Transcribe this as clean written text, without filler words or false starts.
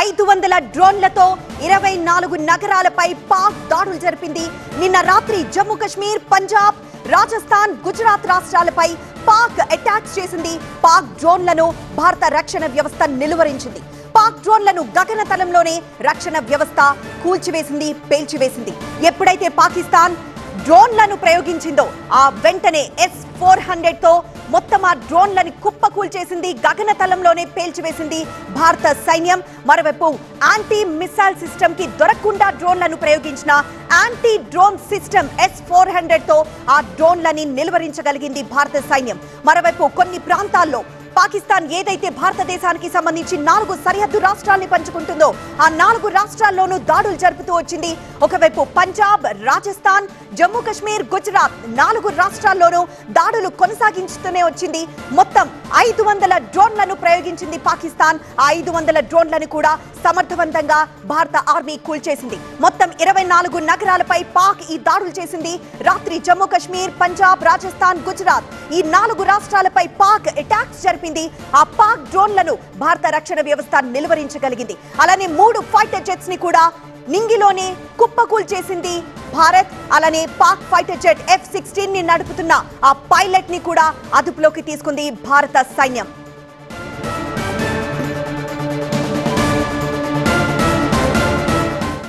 500 డ్రోన్లతో 24 నగరాలపై పాక్ దాడులు జరిపింది. నిన్న రాత్రి జమ్మూ కశ్మీర్, పంజాబ్, రాజస్థాన్, గుజరాత్ రాష్ట్రాలపై పాక్ అటాక్స్ చేసింది. పాక్ డ్రోన్లను భారత రక్షణ వ్యవస్థ నిలువరించింది. పాక్ డ్రోన్లను గగనతలంలోనే రక్షణ వ్యవస్థ కూల్చివేసింది, పేల్చివేసింది. ఎప్పుడైతే పాకిస్తాన్ డ్రోన్లను ప్రయోగించిందో ఆ వెంటనే S-400 తో మొత్తం ఆ డ్రోన్లను కుప్పకూల్చేసింది, గగనతలంలోనే పేల్చివేసింది భారత సైన్యం. మరోవైపు యాంటీ మిసైల్ సిస్టమ్ కి దొరకకుండా డ్రోన్లను ప్రయోగించిన యాంటీ డ్రోన్ సిస్టమ్ S-400 తో ఆ డ్రోన్లని నిలువరించగలిగింది భారత సైన్యం. మరోవైపు కొన్ని ప్రాంతాల్లో పాకిస్తాన్ ఏదైతే భారతదేశానికి సంబంధించి 4 సరిహద్దు రాష్ట్రాల్ని పంచుకుంటుందో ఆ 4 రాష్ట్రాల్లోనూ దాడులు జరుపుతూ వచ్చింది. ఒకవైపు పంజాబ్, రాజస్థాన్, జమ్మూ కశ్మీర్, గుజరాత్ 4 రాష్ట్రాల్లోనూ దాడులు కొనసాగించుతూనే వచ్చింది. మొత్తం 500 డ్రోన్లను ప్రయోగించింది పాకిస్తాన్. ఆ 500 డ్రోన్లను కూడా సమర్థవంతంగా భారత ఆర్మీ కూల్చేసింది. మొత్తం 24 నగరాలపై పాక్ ఈ దాడులు చేసింది. రాత్రి జమ్మూ కశ్మీర్, పంజాబ్, రాజస్థాన్, గుజరాత్ ఈ 4 రాష్ట్రాలపై పాక్ అటాక్స్ జరిపింది. ఆ పాక్ డ్రోన్లను భారత రక్షణ వ్యవస్థ నిలువరించగలిగింది. అలానే 3 ఫైటర్ జెట్స్ ని కూడా నింగిలోనే కుప్పకూల్చేసింది భారత్. అలానే పాక్ ఫైటర్ జెట్ F-16 ని నడుపుతున్న ఆ పైలట్ ని కూడా అదుపులోకి తీసుకుంది భారత సైన్యం.